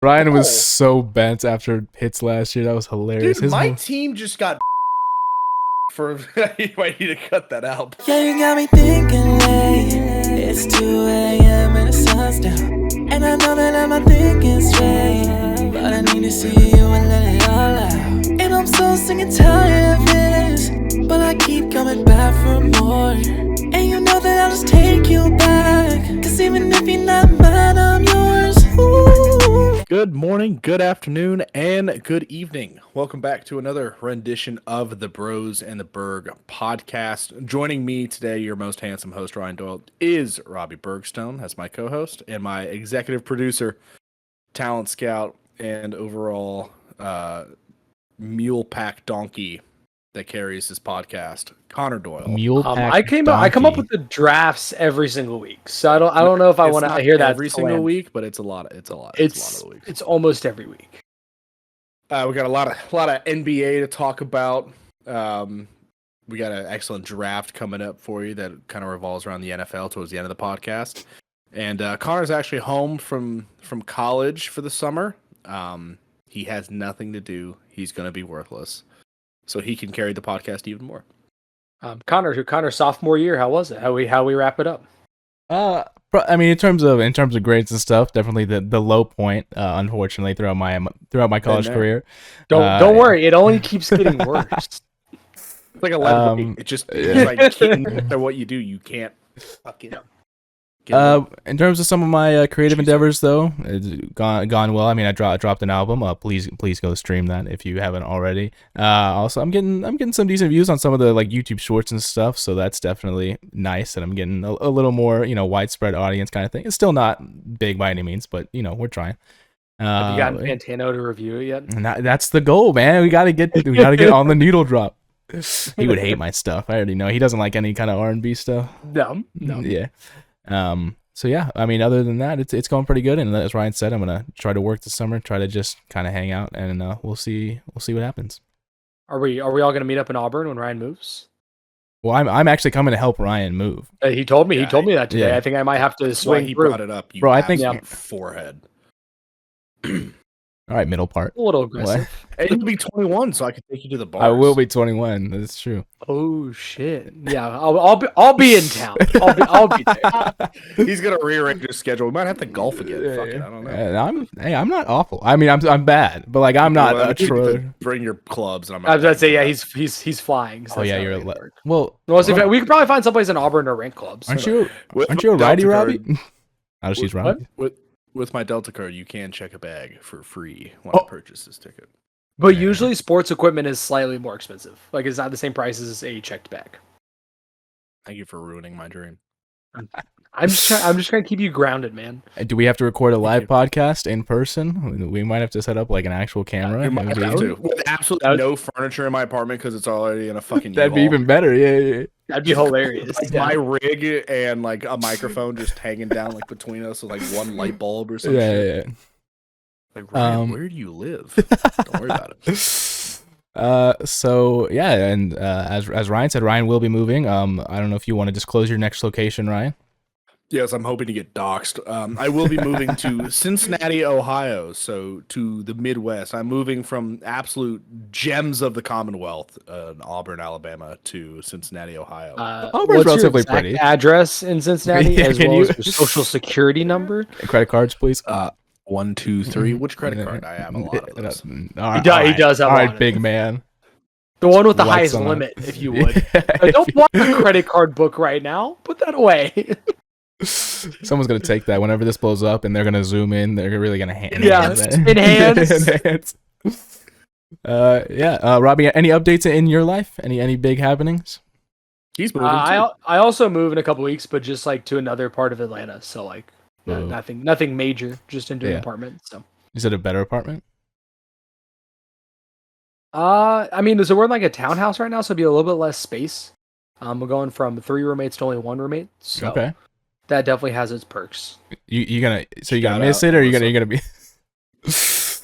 Ryan was so bent after hits last year. That was hilarious. Dude, my team just got for. You might need to cut that out. Yeah, you got me thinking late. It's 2 a.m. and the sun's down. And I know that I'm not thinking straight, but I need to see you and let it all out. And I'm so sick and tired of this, but I keep coming back for more. And you know that I'll just take you back, cause even if you're not mine, I'm yours. Ooh. Good morning, good afternoon, and good evening. Welcome back to another rendition of the Bros and the Berg podcast. Joining me today, your most handsome host, Ryan Doyle, is Robbie Bergstone as my co-host and my executive producer, talent scout, and overall mule pack donkey that carries this podcast, Connor Doyle. Mule pack I come up with the drafts every single week, so I don't know if I want to hear that every single week, but it's a lot of the week. It's almost every week. We got a lot of NBA to talk about. We got an excellent draft coming up for you that kind of revolves around the NFL towards the end of the podcast. And Connor's actually home from college for the summer. He has nothing to do. He's going to be worthless, so he can carry the podcast even more. Connor's sophomore year, how was it? How we wrap it up? I mean, in terms of grades and stuff, definitely the low point. Unfortunately, throughout my college career. Don't worry, it only keeps getting worse. It's like a level. It just it's like no matter what you do, you can't fucking. In terms of some of my creative endeavors, though, it's gone well. I mean, I dropped an album. Please go stream that if you haven't already. Also, I'm getting some decent views on some of the like YouTube shorts and stuff, so that's definitely nice. And I'm getting a little more widespread audience kind of thing. It's still not big by any means, but we're trying. Have you gotten Fantano to review it yet? That's the goal, man. We gotta get on the needle drop. He would hate my stuff. I already know he doesn't like any kind of R&B stuff. No. Yeah. So yeah, I mean, other than that, it's going pretty good. And as Ryan said, I'm gonna try to work this summer, try to just kind of hang out, and we'll see what happens. Are we all gonna meet up in Auburn when Ryan moves? Well, I'm actually coming to help Ryan move. He told me that today. Yeah. I think I might have to swing. He through. brought it up, Bro, I think forehead. All right, middle part. A little aggressive. And you'll be 21, so I can take you to the bar. I will be 21. That's true. Oh shit! Yeah, I'll be in town. I'll be there. He's gonna rearrange his schedule. We might have to golf again. Fuck it, I don't know. I'm not awful. I mean, I'm bad, but like I'm not a troll. Bring your clubs, and I'm. I was about to say, yeah, he's flying. So Oh yeah, you're well. We could probably find someplace in Auburn to rent clubs. Aren't you a righty, Robbie? How does she's Robbie? With my Delta card, you can check a bag for free when I purchase this ticket. But usually sports equipment is slightly more expensive. Like it's not the same price as a checked bag. Thank you for ruining my dream. I'm just trying to keep you grounded, man. Do we have to record a live podcast in person? We might have to set up like an actual camera. With absolutely no furniture in my apartment because it's already in a fucking. That'd be even better. Yeah. That'd be hilarious. Like my rig and like a microphone just hanging down like between us with like one light bulb or something. Yeah. Like, Ryan, where do you live? Don't worry about it. So yeah, and as Ryan said, Ryan will be moving. I don't know if you want to disclose your next location, Ryan. Yes, I'm hoping to get doxxed. I will be moving to Cincinnati, Ohio, so to the Midwest. I'm moving from absolute gems of the Commonwealth, Auburn, Alabama, to Cincinnati, Ohio. Auburn's relatively your pretty. Address in Cincinnati, Yeah, as well as your social security number. Credit cards, please. 1, 2, 3. Which credit card? I have a lot of those. He does have. All right, big man. The one with the Lights highest on limit, it. if you would. Don't want a credit card book right now. Put that away. Someone's gonna take that whenever this blows up, and they're gonna zoom in. They're really gonna enhance. Robbie, any updates in your life? Any big happenings? He's moving. I also move in a couple weeks, but just like to another part of Atlanta. So like nothing major, just into an apartment. So is it a better apartment? I mean, so we're in like a townhouse right now, so it'd be a little bit less space. We're going from 3 roommates to only 1 roommate. So okay. That definitely has its perks. You gonna miss it, or you're gonna be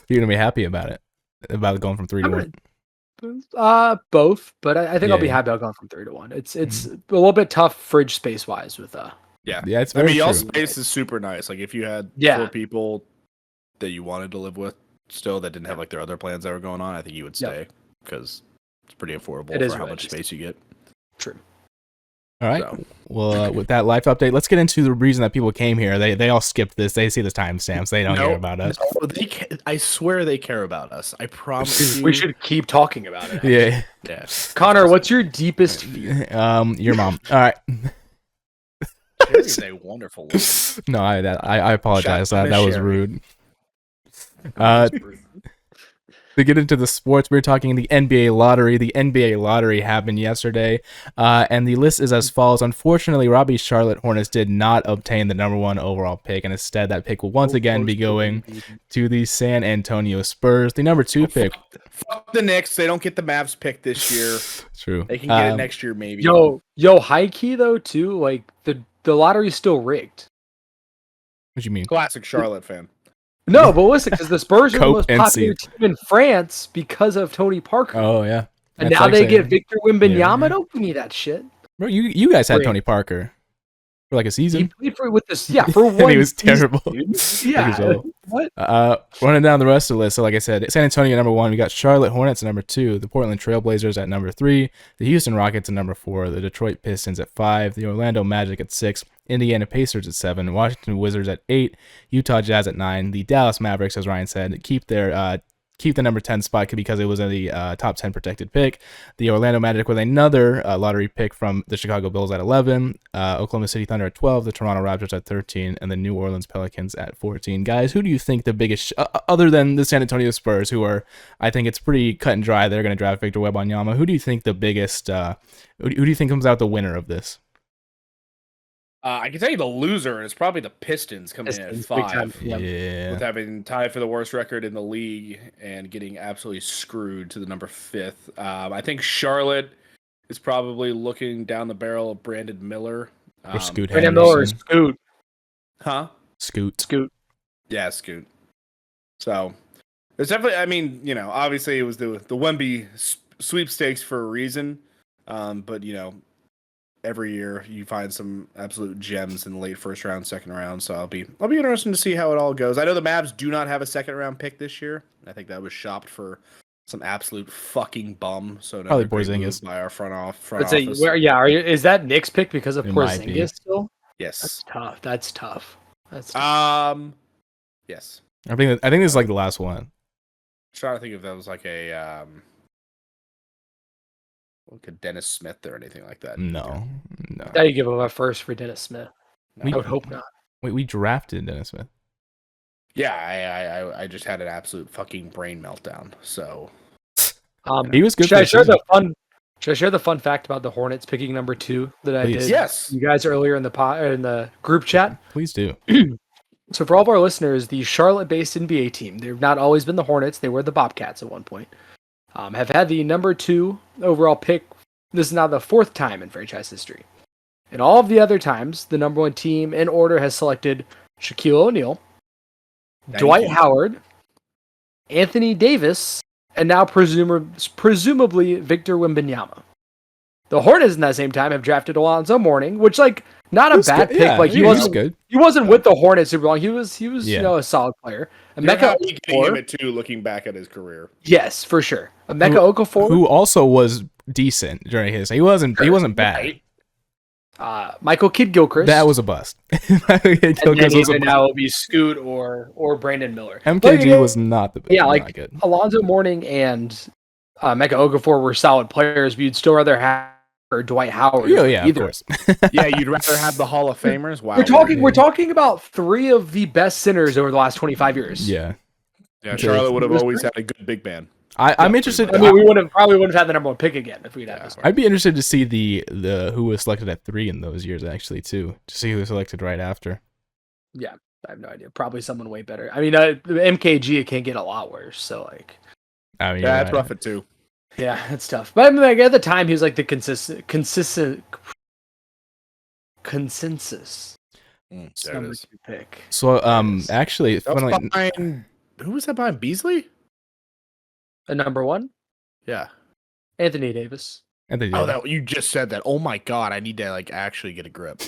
you're gonna be happy about it, about going from 3 to 1? Both, but I think I'll be happy about going from 3 to 1. It's a little bit tough fridge space wise with yeah. It's very y'all true. space is super nice. Like if you had 4 people, that you wanted to live with still that didn't have like their other plans that were going on, I think you would Yep. stay because it's pretty affordable It is for how really much nice. space you get. True. All right. So. Well, with that life update, let's get into the reason that people came here. They all skipped this. They see the timestamps. They don't care about us. No, I swear they care about us. I promise you. We should keep talking about it. Yeah. Yeah. Connor, what's your deepest fear? Your mom. All right. Sherry is a wonderful woman. No, I apologize. Shout out to That was Sherry. rude. To get into the sports, we're talking the NBA lottery. The NBA lottery happened yesterday, and the list is as follows. Unfortunately, Robbie's Charlotte Hornets did not obtain the number 1 overall pick, and instead that pick will once again be going to the San Antonio Spurs. The number 2 pick. Fuck the Knicks. They don't get the Mavs pick this year. True. They can get it next year, maybe. Yo, high key though too. Like the lottery's still rigged. What do you mean? Classic Charlotte fan. No, but listen, because the Spurs are the Cope most and popular seed. team in France because of Tony Parker. Oh yeah. and That's now like they saying- get Victor Wembanyama. Yeah. Don't give me that shit. Bro, you guys had Great. Tony Parker for like a He season. played for with this, yeah, for And one. he was season, terrible. dude. Years Yeah, old. what? Running down the rest of the list. So like I said, San Antonio number 1. We got Charlotte Hornets at number 2. The Portland Trailblazers at number 3. The Houston Rockets at number 4. The Detroit Pistons at 5. The Orlando Magic at 6. Indiana Pacers at 7. Washington Wizards at 8. Utah Jazz at 9. The Dallas Mavericks, as Ryan said, keep the number 10 spot because it was in the top 10 protected pick. The Orlando Magic with another lottery pick from the Chicago Bulls at 11, Oklahoma City Thunder at 12, the Toronto Raptors at 13, and the New Orleans Pelicans at 14. Guys, who do you think the biggest, other than the San Antonio Spurs, who are, I think it's pretty cut and dry, they're going to draft Victor Wembanyama. Who do you think the biggest, who do you think comes out the winner of this? I can tell you the loser is probably the Pistons coming in Pistons, at big time. 5. Yep. Yeah. With having tied for the worst record in the league and getting absolutely screwed to the number 5th. I think Charlotte is probably looking down the barrel of Brandon Miller. Or Scoot Brandon Miller, Henderson. Scoot, Huh? Scoot. Yeah, Scoot. So there's definitely, I mean, obviously it was the Wemby sweepstakes for a reason. But, every year you find some absolute gems in the late first round, second round. So I'll be interested to see how it all goes. I know the Mavs do not have a second round pick this year. I think that was shopped for some absolute fucking bum. So Probably another great move Porzingis. by our front Let's say, office. is that Nick's pick because of It might be. Porzingis still? Yes. That's tough. That's tough. Yes. I think this is like the last one. Trying to think if that was like a like a Dennis Smith or anything like that. No. Now you give him a first for Dennis Smith. No. I would hope not. Wait, we drafted Dennis Smith. Yeah, I just had an absolute fucking brain meltdown. So He was good. Should for I share season. Should I share the fun fact about the Hornets picking number 2 that I Please. did? yes, You guys earlier in the group chat. Please do. So for all of our listeners, the Charlotte-based NBA team, they've not always been the Hornets. They were the Bobcats at one point. Have had the number 2 overall pick. This is now the 4th time in franchise history. And all of the other times, the number 1 team in order has selected Shaquille O'Neal, Thank Dwight you. Howard, Anthony Davis, and now presumably Victor Wembanyama. The Hornets in that same time have drafted Alonzo Mourning, which not a That's bad good. pick. Yeah, He was wasn't good. he wasn't with the Hornets super long. He was Yeah. a solid player. You're Emeka happy getting him Okafor, at 2, looking back at his career. yes, for sure. Emeka Okafor, Who also was decent during his. He wasn't bad. Michael Kidd-Gilchrist. That was a bust. and then Gilchrist was a even bust. now it'll be Scoot or Brandon Miller. MKG was not the best. Yeah, not good. Alonzo Mourning and Emeka Okafor were solid players, but you'd still rather have or Dwight Howard. Yeah, of either. course. Yeah, you'd rather have the Hall of Famers. Wow, We're talking about 3 of the best centers over the last 25 years. Yeah. Yeah, Charlotte would have always had a good big man. I'm interested. I mean, we probably wouldn't have had the number 1 pick again if we'd had this. I'd be interested to see the who was selected at 3 in those years actually too. To see who was selected right after. Yeah, I have no idea. Probably someone way better. I mean, MKG, it can't get a lot worse. So I mean, Yeah, that's rough at 2. yeah, it's tough. But I mean, at the time, he was like the consensus There it number is. 2 pick. So actually, That was funnily, behind, who was that behind? Beasley? A number 1, Yeah. Anthony Davis. and they Oh, that you just said that. Oh my god, I need to actually get a grip.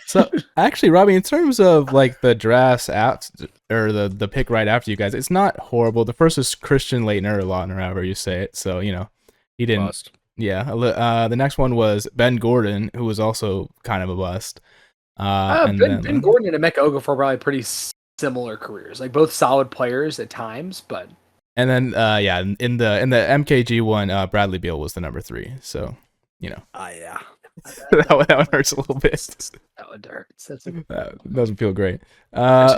So actually, Robbie, in terms of like the drafts out or the pick right after you guys, it's not horrible. The first is Christian Leitner or Lautner, however you say it. So he didn't. Bust. Yeah. The next one was Ben Gordon, who was also kind of a bust. And Ben then Gordon and Emeka Okafor are probably pretty similar careers, like both solid players at times, but. And then in the MKG one, Bradley Beal was the number 3. So Yeah. that one hurts a little bit. That one hurts. That doesn't feel great.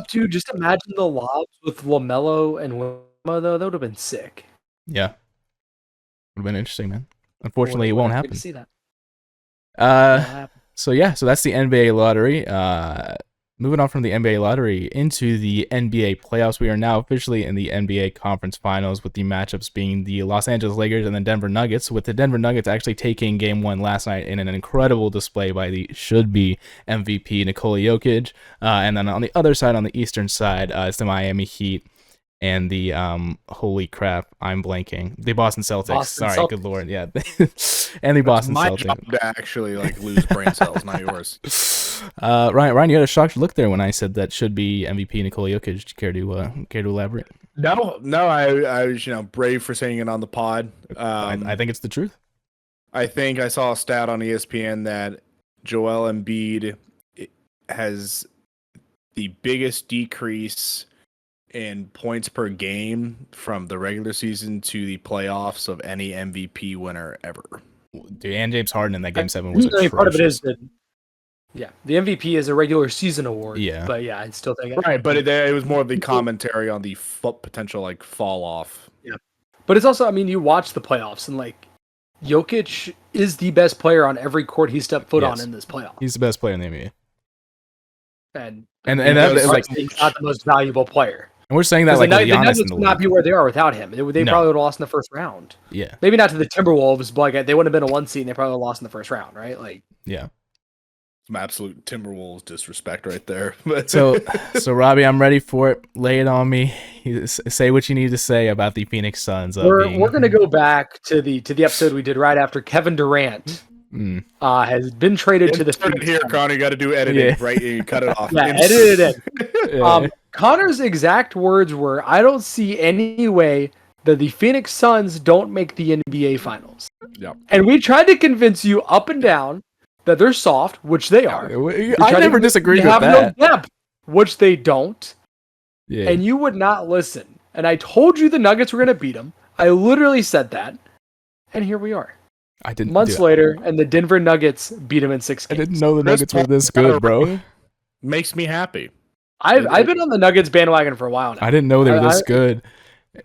Dude, just imagine the lobs with LaMelo and Wemba, though. That would have been sick. Yeah, would have been interesting, man. Unfortunately, it won't happen. To see that. So that's the NBA lottery. Moving on from the NBA lottery into the NBA playoffs, we are now officially in the NBA Conference Finals, with the matchups being the Los Angeles Lakers and the Denver Nuggets, with the Denver Nuggets actually taking Game 1 last night in an incredible display by the should-be MVP Nikola Jokic. And then on the other side, on the Eastern side, it's the Miami Heat and the holy crap, I'm blanking. The Boston Celtics. Good lord, yeah. And the Boston my Celtics. job to actually lose brain cells, not yours. Ryan, you had a shocked look there when I said that should be MVP Nikola Jokic. Care to elaborate? No, I was brave for saying it on the pod. I think it's the truth. I think I saw a stat on ESPN that Joel Embiid has the biggest decrease in points per game from the regular season to the playoffs of any MVP winner ever. Dude, and James Harden in that Game 7 was atrocious. atrocious. Part of it is that, the MVP is a regular season award. Yeah. But I still think right. But it was more of the commentary on the potential fall off. Yeah. But it's also, you watch the playoffs and Jokic is the best player on every court he stepped foot on in this playoff. He's the best player in the NBA. And that is he's not the most valuable player. And we're saying that the Giannis Nuggets in the would not be where they are without him. They probably would have lost in the first round. Yeah. Maybe not to the Timberwolves, but they wouldn't have been a 1 seed and they probably would have lost in the first round, right? Yeah. Some absolute Timberwolves disrespect right there. But so Robbie, I'm ready for it. Lay it on me. Say what you need to say about the Phoenix Suns. We're gonna go back to the episode we did right after Kevin Durant has been traded to the Phoenix here, Suns. Connor. You got to do editing, right? You cut it off. Edit it in. Connor's exact words were, "I don't see any way that the Phoenix Suns don't make the NBA Finals." Yep. And we tried to convince you up and down that they're soft, which they are. I never disagreed with that. They have no depth, which they don't. Yeah. And you would not listen. And I told you the Nuggets were going to beat them. I literally said that. And here we are. I didn't. Months later, and the Denver Nuggets beat them in 6 games. I didn't know the Nuggets were this good, bro. Makes me happy. I've been on the Nuggets bandwagon for a while now. I didn't know they were this good.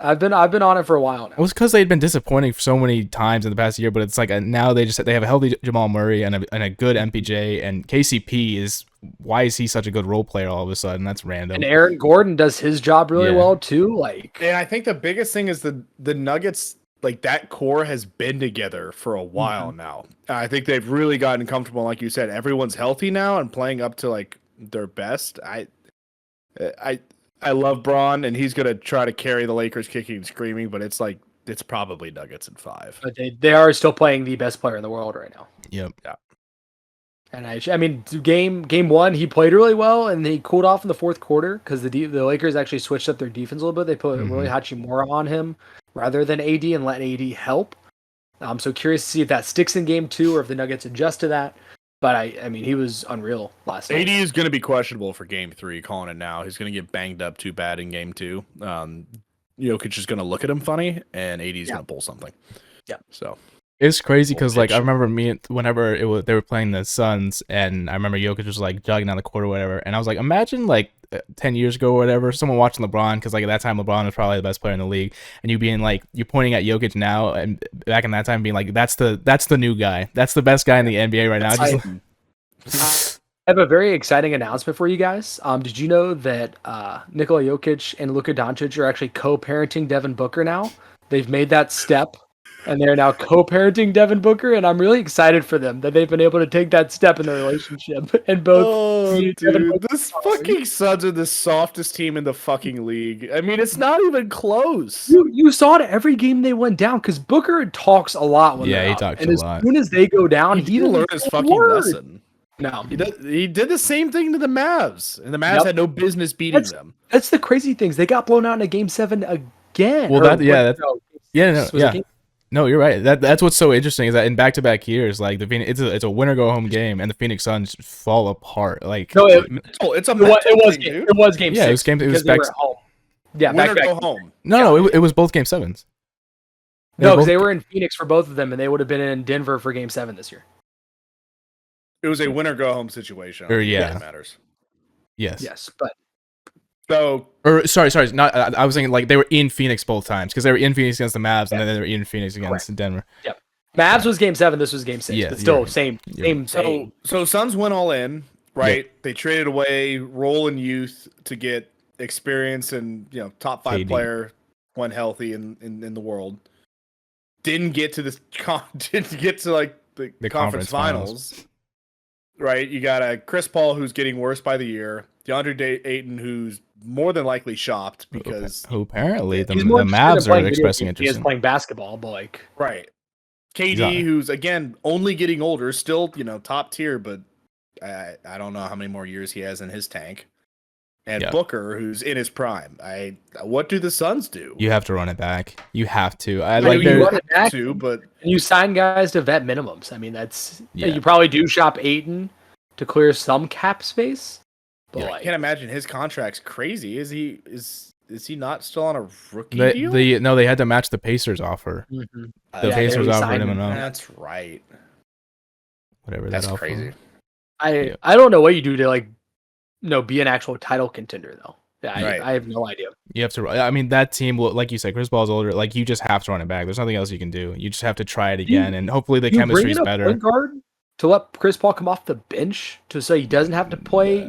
I've been on it for a while now. It was because they'd been disappointing for so many times in the past year, but it's now they have a healthy Jamal Murray and a good MPJ, and KCP is why is he such a good role player all of a sudden? That's random. And Aaron Gordon does his job really well too. And I think the biggest thing is the Nuggets, that core has been together for a while now. I think they've really gotten comfortable. Like you said, everyone's healthy now and playing up to their best. I love Braun, and he's gonna try to carry the Lakers kicking and screaming, but it's probably Nuggets in 5. But they are still playing the best player in the world right now. Yep. Yeah. And game 1, he played really well, and he cooled off in the fourth quarter because the Lakers actually switched up their defense a little bit. They put Rui Hachimura on him rather than AD and let AD help. I'm so curious to see if that sticks in game 2 or if the Nuggets adjust to that. But he was unreal last night. AD is going to be questionable for game 3, calling it now. He's going to get banged up too bad in game 2. Jokic is going to look at him funny, and AD is going to pull something. Yeah. So it's crazy because I remember whenever they were playing the Suns, and I remember Jokic was jogging down the court or whatever, and I was like, imagine 10 years ago or whatever, someone watching LeBron, because at that time LeBron was probably the best player in the league, and you being you pointing at Jokic now, and back in that time being that's the new guy, that's the best guy in the NBA right now. I have a very exciting announcement for you guys. Did you know that Nikola Jokic and Luka Doncic are actually co-parenting Devin Booker now? They've made that step, and they're now co-parenting Devin Booker, and I'm really excited for them that they've been able to take that step in their relationship. And both, this fucking Suns are the softest team in the fucking league. It's not even close. You saw it every game they went down because Booker talks a lot when they're he up. talks and a as lot. soon as they go down, he learned his fucking lesson. No, He did the same thing to the Mavs, and the Mavs had no business beating them. That's the crazy things. They got blown out in a Game 7 again. Well, Game no, you're right. That's what's so interesting is that in back-to-back years, like the Phoenix, it's a winner go home game, and the Phoenix Suns fall apart. Like no, It's a it was thing, dude. it was Game 6. Yeah, it was because they back. were at home. Yeah, Winner back. go home. No, it was both Game 7s. No, because they were in Phoenix for both of them, and they would have been in Denver for Game 7 this year. It was a winner go home situation. Or, yeah. That matters. Yes, but sorry. Not I was thinking like they were in Phoenix both times because they were in Phoenix against the Mavs, and then they were in Phoenix against Denver. Yep. Mavs was Game 7. This was Game 6. Yeah, but still, right. same. So Suns went all in, right? Yeah. They traded away Roland Youth to get experience and top 5 player when healthy in the world. Didn't get to like the conference finals. Right? You got a Chris Paul who's getting worse by the year. DeAndre Ayton who's more than likely shopped because who apparently the Mavs are expressing interest. He is playing basketball, but like right. KD who's again only getting older, still top tier, but I don't know how many more years he has in his tank. And Booker, who's in his prime. What do the Suns do? You have to run it back. You have to. You run it back but you sign guys to vet minimums. I mean, that's you probably do shop Ayton to clear some cap space. But I can't imagine his contract's crazy. Is he not still on a rookie deal? No, they had to match the Pacers offer. Mm-hmm. The Pacers offered him enough. That's right. Whatever. That's crazy. I don't know what you do to be an actual title contender though. I have no idea. You have to. I mean, that team will, like you said, Chris Paul's older. Like you just have to run it back. There's nothing else you can do. You just have to try it again, and hopefully the chemistry's better. Point guard to let Chris Paul come off the bench so he doesn't have to play,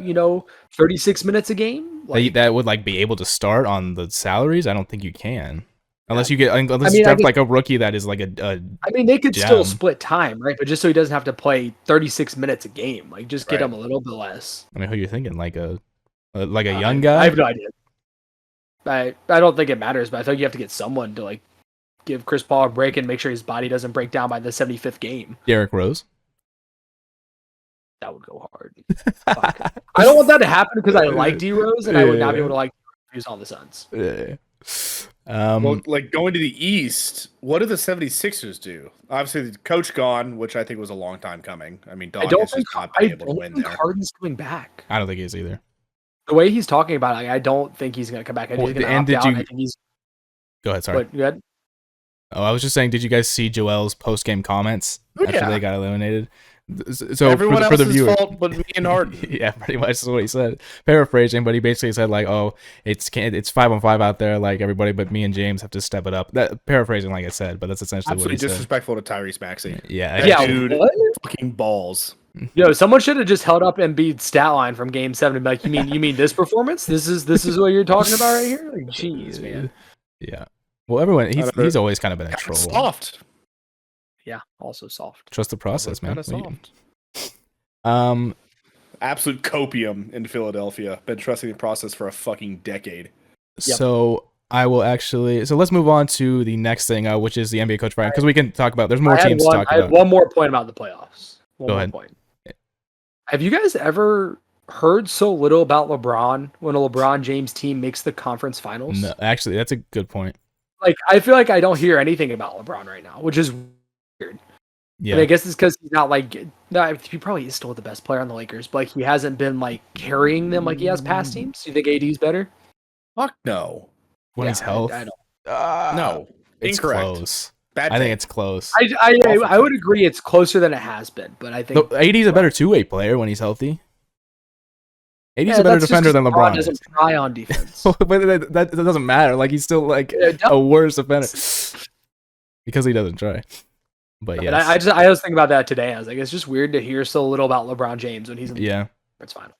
36 minutes a game. That would be able to start on the salaries. I don't think you can. Unless you draft like a rookie that is like a I mean, they could still split time, right? But just so he doesn't have to play 36 minutes a game, just get him a little bit less. I mean, who are you thinking? Like a young guy? I have no idea. I don't think it matters, but I think you have to get someone to give Chris Paul a break and make sure his body doesn't break down by the 75th game. Derrick Rose. That would go hard. I don't want that to happen because I like D Rose and I would not be able to use on the Suns. Yeah. Well, going to the East, what do the 76ers do? Obviously, the coach gone, which I think was a long time coming. I mean, Doc is just not able to win there. Harden's coming back. I don't think he is either. The way he's talking about it, I don't think he's going to come back. I think he's going to opt out. I think he's... Go ahead, sorry. Go ahead. Oh, I was just saying, did you guys see Joel's post-game comments after they got eliminated? So everyone for the else's viewers, fault but me and Harden. Yeah, pretty much is what he said. Paraphrasing, but he basically said it's 5-on-5 out there, like everybody but me and James have to step it up. That paraphrasing, like I said, but that's essentially absolutely what he disrespectful to Tyrese Maxey. Yeah, dude, fucking balls. Someone should have just held up Embiid's stat line from Game 7 and be like, you mean this performance? This is what you're talking about right here? Like, jeez, man. Yeah. Well, everyone, he's always kind of been a troll. Soft. Yeah, also soft. Trust the process, man. Soft. Absolute copium in Philadelphia. Been trusting the process for a fucking decade. So I will actually. So let's move on to the next thing, which is the NBA coach firing, because we can talk about. There's more teams to talk about. I have one more point about the playoffs. Go ahead. Point. Have you guys ever heard so little about LeBron when a LeBron James team makes the conference finals? No, actually, that's a good point. I feel like I don't hear anything about LeBron right now, which is weird. Yeah, and I guess it's because he's not he probably is still the best player on the Lakers, but he hasn't been carrying them like he has past teams. Do you think AD's better? Fuck no. When he's healthy, I don't. No, it's incorrect. Close. I think it's close. I would agree it's closer than it has been, but I think AD's a better two-way player when he's healthy. AD's a better defender than LeBron. Doesn't try on defense, but that doesn't matter. He's still a worse defender because he doesn't try. But yeah, I was thinking about that today. I was like, it's just weird to hear so little about LeBron James when he's in the conference finals.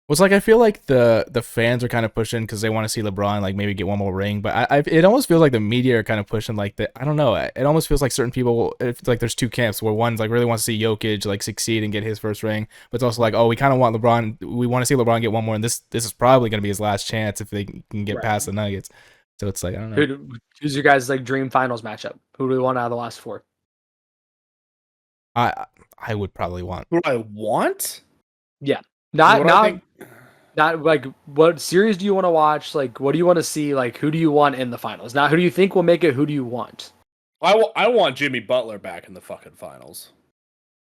Well, it's I feel like the fans are kind of pushing because they want to see LeBron maybe get one more ring. But it almost feels like the media are kind of pushing I don't know. It almost feels like certain people. It's there's two camps where one's really wants to see Jokic succeed and get his first ring, but it's also we kind of want LeBron. We want to see LeBron get one more, and this is probably going to be his last chance if they can get past the Nuggets. So it's I don't know. Who's your guys' dream finals matchup? Who do we want out of the last four? I would probably want. What do I want? Not What do I not not like what series do you want to watch? Like what do you want to see? Like who do you want in the finals? Not who do you think will make it. Who do you want? I want Jimmy Butler back in the fucking finals.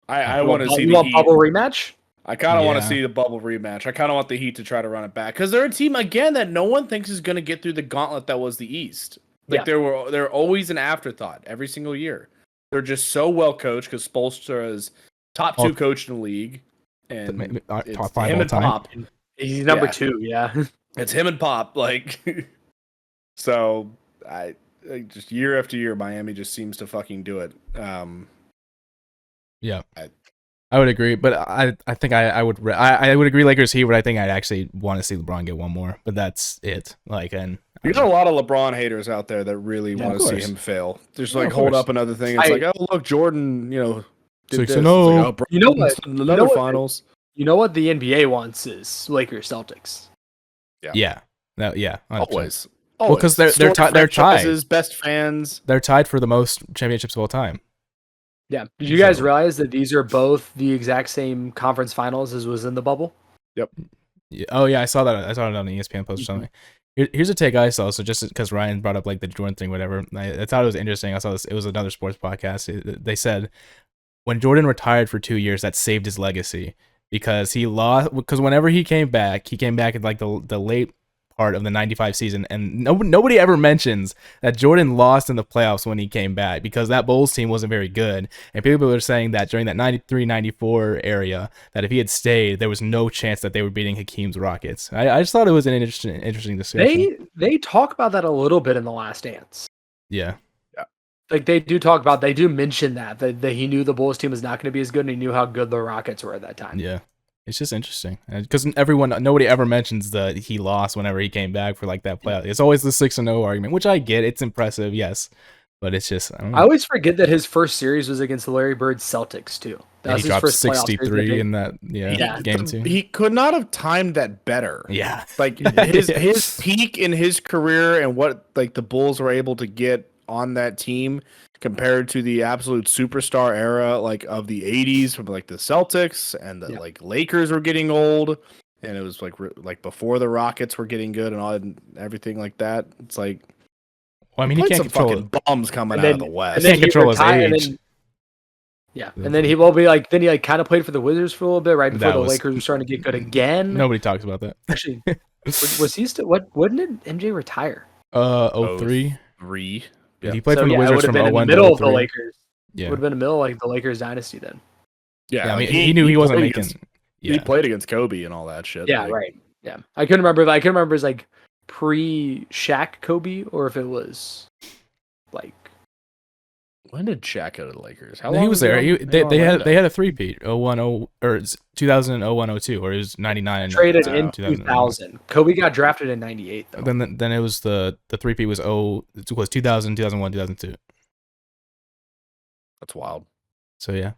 I want to see You the want Heat. bubble rematch? I kind of want to Yeah. see the bubble rematch. I kind of want the Heat to try to run it back because they're a team again that no one thinks is going to get through the gauntlet that was the East. Like they're always an afterthought every single year. They're just so well coached because Spoelstra is top 2 coach in the league, and it's top 5 him all and time. Pop. He's number Yeah. 2. Yeah. It's him and Pop. Like, so I just year after year, Miami just seems to fucking do it. Yeah, I would agree, but I think I would agree Lakers Heat, but I think I'd actually want to see LeBron get one more. But that's it. Like, and You got a lot of LeBron haters out there that really Yeah, want of to see course. him fail. Just Yeah, like of hold course. up another thing. It's like, oh look, Jordan, did 6-0. this. It's like, oh, bro, You know what? it's another You know what? finals. You know what the NBA wants is Lakers Celtics. yeah, no, yeah, 100%. Always. Well, because they're Historic tied. franchises, best fans. They're tied for the most championships of all time. Yeah. Did you guys So- realize that these are both the exact same conference finals as was in the bubble? Yeah, oh yeah, I saw that. I saw it on the ESPN post or something. Here's a take I saw. So just because Ryan brought up like the Jordan thing, whatever, I thought it was interesting. I saw this. It was another sports podcast. They said when Jordan retired for 2 years, that saved his legacy because he lost. Because whenever he came back in like the late part of the 95 season, and nobody ever mentions that Jordan lost in the playoffs when he came back because that Bulls team wasn't very good, and people were saying that during that 93-94 area that if he had stayed there was no chance that they were beating Hakeem's Rockets. I just thought it was an interesting discussion. They talk about that a little bit in The Last Dance. Yeah, Like they do mention that he knew the Bulls team was not going to be as good, and he knew how good the Rockets were at that time. yeah, it's just interesting because nobody ever mentions that he lost whenever he came back for like that playoff. It's always the 6-0 argument, which I get. It's impressive, yes, but it's just I don't know. I always forget that his first series was against the Larry Bird Celtics too. That And was he his dropped first playoff series 63 in that game too. He could not have timed that better. Yeah, Like his peak in his career and what like the Bulls were able to get on that team compared to the absolute superstar era like of the 80s from like the Celtics and the like Lakers were getting old, and it was like before the Rockets were getting good and all and everything like that. It's like, well, I mean, he can't some control fucking bums coming And out then- of the He West. can't control his retired, age. And then he will be like. Then he like kind of played for the Wizards for a little bit right before That the was- Lakers were starting to get good again. Nobody talks about that. Actually, was he still? When did MJ retire? 03. 3. He played for the it Wizards would have from been in the 01 middle to of the 03. Lakers. Yeah. Would have been in the middle of like the Lakers dynasty then. Yeah, Yeah, I mean, like, he knew he wasn't played making. against- Yeah, He played against Kobe and all that shit. Yeah, like, right. Yeah, I couldn't remember. I couldn't remember if it was like pre-Shaq Kobe or if it was like When did Shaq go to the Lakers? How No, long he was there. he They on had Orlando? a 3-peat 01 or 2000 01 02 or it was 99 traded Wow. in 2000. Kobe got drafted in '98 though. Then it was the 3-peat was 2000 2001 2002. That's wild. So yeah.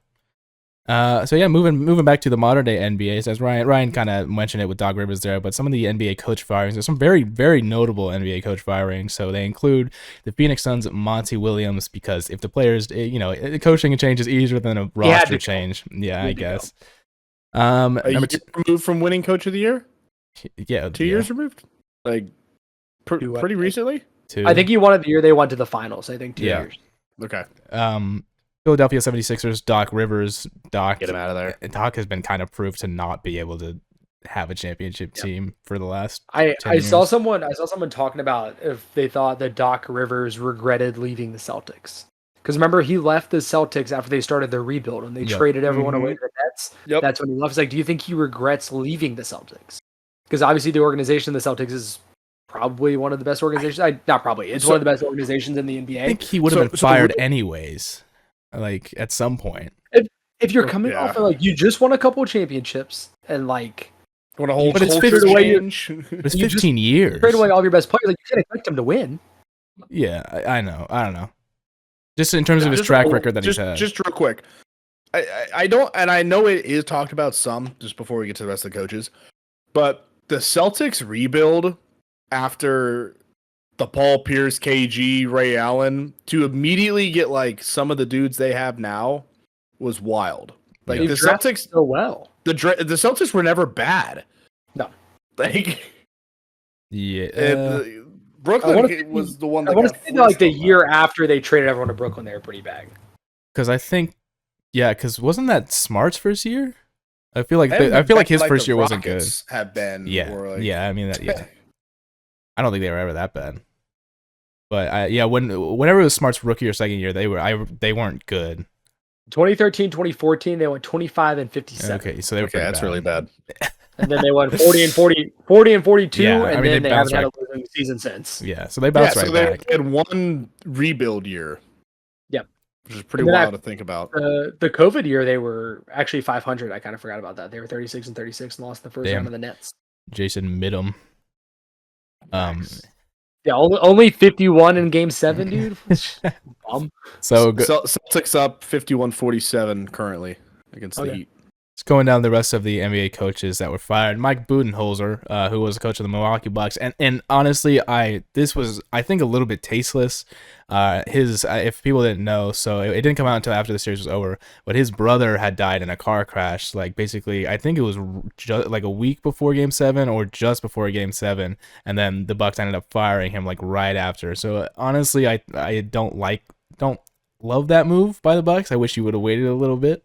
Moving back to the modern day NBA, as Ryan kind of mentioned it with Doc Rivers there, but some of the NBA coach firings, there's some very, very notable NBA coach firings. So they include the Phoenix Suns' Monty Williams, because if the players, coaching change is easier than a had roster to go. change. Yeah, He I had to go. guess. A Number year two, removed from winning Coach of the Year? 2 yeah, years removed? Like, Do what? pretty recently? two. I think he wanted the year they went to the finals. I think 2 Yeah. years. Okay. Philadelphia 76ers, Doc Rivers. Doc Get him out of there. Doc has been kind of proved to not be able to have a championship team for the last I 10 saw years. someone talking about if they thought that Doc Rivers regretted leaving the Celtics. Because remember, he left the Celtics after they started their rebuild and they Yep. traded everyone Mhm. away to the Nets. Yep. That's when he left. It's like, do you think he regrets leaving the Celtics? Because obviously the organization, the Celtics, is probably one of the best organizations. Not probably. It's one of the best organizations in the I NBA. think he would have So- been so fired really- anyways, like at some point. If you're coming Yeah. off of like you just won a couple of championships and like Want a whole But it's culture 50 change? But it's You just 15 years. trade away all of your best players, like you can't expect them to win. Yeah, I know. I don't know. Just in terms of his Just track real- record that just, he's had. Just real quick. I don't, and I know it is talked about some just before we get to the rest of the coaches, but the Celtics rebuild after the Paul Pierce, KG, Ray Allen to immediately get like some of the dudes they have now was wild. Like They the drafted Celtics, so well. the Celtics were never bad. No. Like Yeah. Brooklyn was the one that I want got to say that, like the forced on year that. after they traded everyone to Brooklyn, they were pretty bad. Because I think, because wasn't that Smart's first year? I feel like And I feel like back his the first year wasn't good. Rockets Have been Yeah. I mean that. Yeah. I don't think they were ever that bad. But whenever it was Smart's rookie or second year, they weren't good. 2013, 2014, they went 25 and 57. Okay, so they were Okay, that's really bad. And then they won 40 and 42, Yeah, and I mean, then they they haven't bounced had right. a losing season since. Yeah, so they bounced so right they back. had one rebuild year. Yep. Which is pretty And then wild to think about. The COVID year, they were actually 500. I kind of forgot about that. They were 36 and 36 and lost the first Damn. round of the Nets. Jason Midham. Yeah, only 51 in Game 7, dude. Bum. So Celtics up 51-47 currently against the Heat. It's going down the rest of the NBA coaches that were fired. Mike Budenholzer, who was the coach of the Milwaukee Bucks, and honestly, this was I think a little bit tasteless. If people didn't know, so it didn't come out until after the series was over. But his brother had died in a car crash. Like basically, I think it was just like a week before Game 7 or just before Game 7, and then the Bucks ended up firing him like right after. So honestly, I don't love that move by the Bucks. I wish you would have waited a little bit.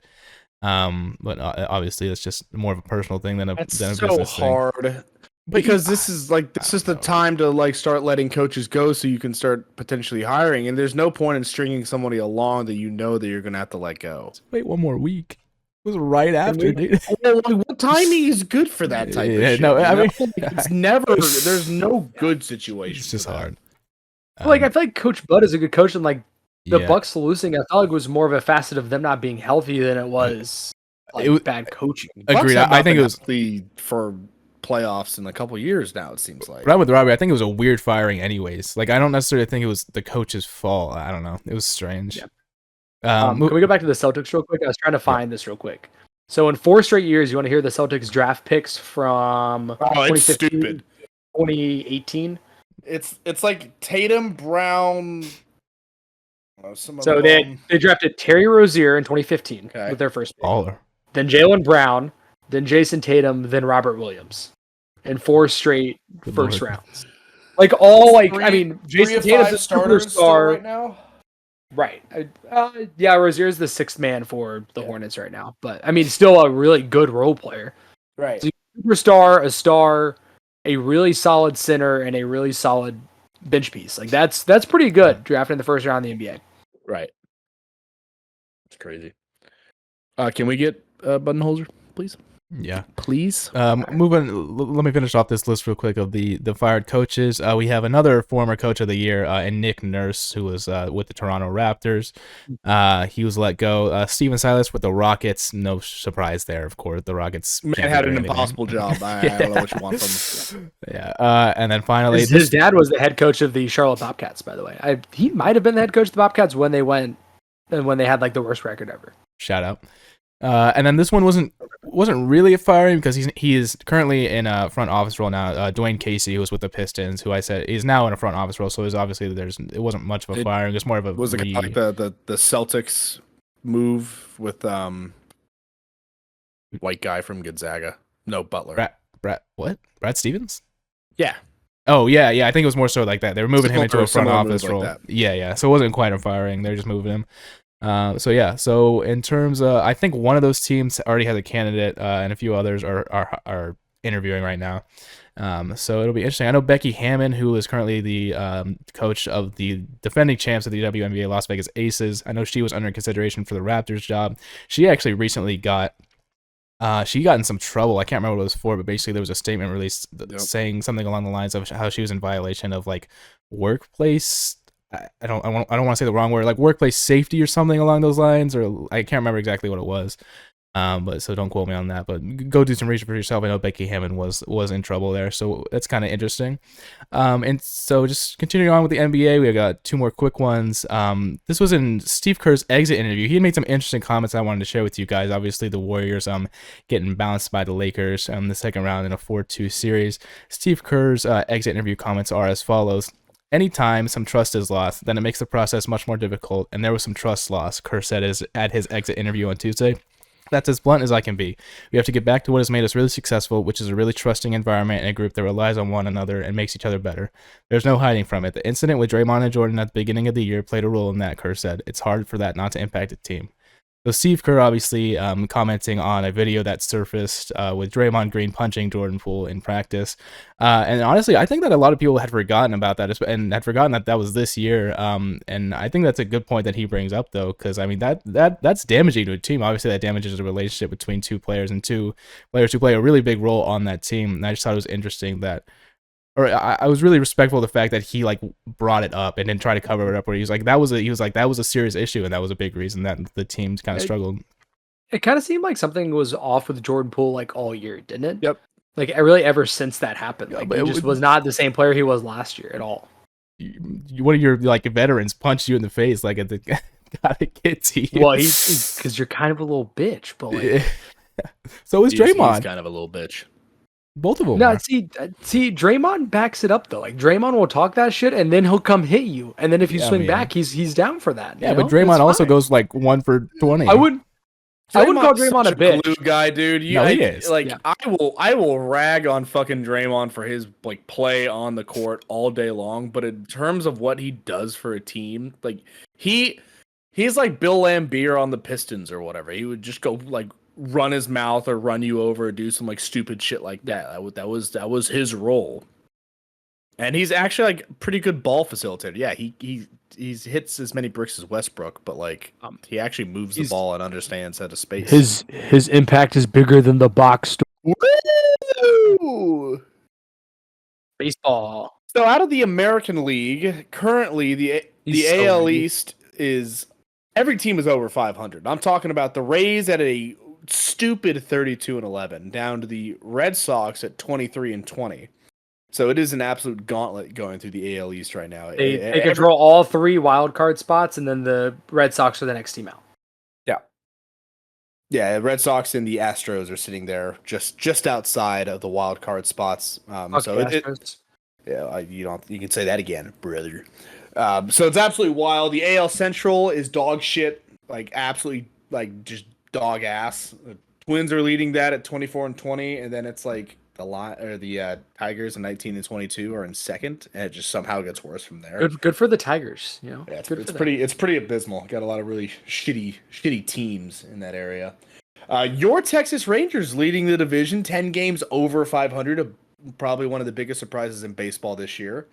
But obviously that's just more of a personal thing than a business hard thing. because this is the time to like start letting coaches go so you can start potentially hiring, and there's no point in stringing somebody along that you know that you're gonna have to let go. Wait one more week. It was right after, dude. What timing is good for that type of shit? No, I mean, it's never. There's no good situation. It's just hard. I feel like Coach Bud is a good coach, and like the yeah. Bucks losing, I felt like it was more of a facet of them not being healthy than it was bad coaching. Agreed. I think it was for playoffs in a couple years now. It seems like right with Robbie. I think it was a weird firing, anyways. Like I don't necessarily think it was the coach's fault. I don't know. It was strange. Yeah. Can we go back to the Celtics real quick? I was trying to find this real quick. So in 4 straight years, you want to hear the Celtics draft picks from 2015, 2018? It's like Tatum, Brown. So they drafted Terry Rozier in 2015 with their first pick. Baller. Then Jaylen Brown, then Jason Tatum, then Robert Williams, in 4 straight first rounds. Like all Jason Tatum's a superstar right now. Right. Rozier's the 6th man for the Hornets right now, but I mean, still a really good role player. Right. So superstar, a star, a really solid center, and a really solid bench piece. Like that's pretty good drafting in the first round of the NBA. Right. It's crazy. Can we get Budenholzer, please? Yeah. Please. Moving. Let me finish off this list real quick of the fired coaches. We have another former coach of the year, and Nick Nurse, who was with the Toronto Raptors. He was let go. Steven Silas with the Rockets. No surprise there, of course. The Rockets had an impossible job. I don't know what you want from him. Yeah. And then finally, his dad was the head coach of the Charlotte Bobcats, by the way. He might have been the head coach of the Bobcats when they had like the worst record ever. Shout out. And then this one wasn't really a firing because he is currently in a front office role now. Dwayne Casey, who was with the Pistons, who I said is now in a front office role. So it wasn't much of a firing. It was more of a was it like the Celtics move with white guy from Gonzaga? No, Butler. Brad Stevens? Yeah. Oh yeah. I think it was more so like that. They were moving him into a front office role. Like Yeah. So it wasn't quite a firing. They're just moving him. So in terms of, I think one of those teams already has a candidate, and a few others are interviewing right now. So it'll be interesting. I know Becky Hammon, who is currently the coach of the defending champs of the WNBA Las Vegas Aces. I know she was under consideration for the Raptors job. She actually recently got in some trouble. I can't remember what it was for, but basically there was a statement released saying something along the lines of how she was in violation of like workplace. I don't want to say the wrong word, like workplace safety or something along those lines, or I can't remember exactly what it was. But so don't quote me on that, but go do some research for yourself. I know Becky Hammon was in trouble there, so that's kind of interesting. And so just continuing on with the NBA, we got 2 more quick ones. This was in Steve Kerr's exit interview. He had made some interesting comments I wanted to share with you guys. Obviously, the Warriors getting bounced by the Lakers the second round in a 4-2 series. Steve Kerr's exit interview comments are as follows. Anytime some trust is lost, then it makes the process much more difficult, and there was some trust loss, Kerr said at his exit interview on Tuesday. That's as blunt as I can be. We have to get back to what has made us really successful, which is a really trusting environment and a group that relies on one another and makes each other better. There's no hiding from it. The incident with Draymond and Jordan at the beginning of the year played a role in that, Kerr said. It's hard for that not to impact the team. So Steve Kerr obviously commenting on a video that surfaced with Draymond Green punching Jordan Poole in practice. And honestly, I think that a lot of people had forgotten about that and had forgotten that was this year. And I think that's a good point that he brings up, though, because, I mean, that's damaging to a team. Obviously, that damages the relationship between two players and two players who play a really big role on that team. And I just thought it was interesting that I was really respectful of the fact that he like brought it up and didn't try to cover it up. Where he was like, that was a serious issue, and that was a big reason that the teams kind of struggled. It kind of seemed like something was off with Jordan Poole like all year, didn't it? Yep. Like really ever since that happened, like but he just was not the same player he was last year at all. One of your like veterans punched you in the face, like at the gotta get to you. Well, he's because you're kind of a little bitch, but like, so is Draymond. He's kind of a little bitch. Both of them. No, see, Draymond backs it up though. Like Draymond will talk that shit, and then he'll come hit you, and then if you swing back, he's down for that. Yeah, but Draymond also goes like 1 for 20. I wouldn't call Draymond a bitch. Glue guy, dude. No, he is. Like I will rag on fucking Draymond for his like play on the court all day long, but in terms of what he does for a team, like he's like Bill Laimbeer on the Pistons or whatever. He would just go like run his mouth or run you over or do some like stupid shit like that. That was his role. And he's actually like pretty good ball facilitator. Yeah, he hits as many bricks as Westbrook, but like he actually moves the ball and understands how to space. His impact is bigger than the box store. Woo! Baseball. So out of the American League, currently the AL East is every team is over 500. I'm talking about the Rays at a stupid 32-11, down to the Red Sox at 23-20. So it is an absolute gauntlet going through the AL East right now. They control all 3 wild card spots, and then the Red Sox are the next team out. Yeah, Red Sox and the Astros are sitting there just outside of the wild card spots. You can say that again, brother. So it's absolutely wild. The AL Central is dog shit, like absolutely like just dog ass. The Twins are leading that at 24-20, and then it's like the Tigers in 19-22 are in second, and it just somehow gets worse from there. Good for the Tigers, you know. Yeah, it's pretty abysmal. Got a lot of really shitty teams in that area. Your Texas Rangers leading the division, 10 games over 500, probably one of the biggest surprises in baseball this year.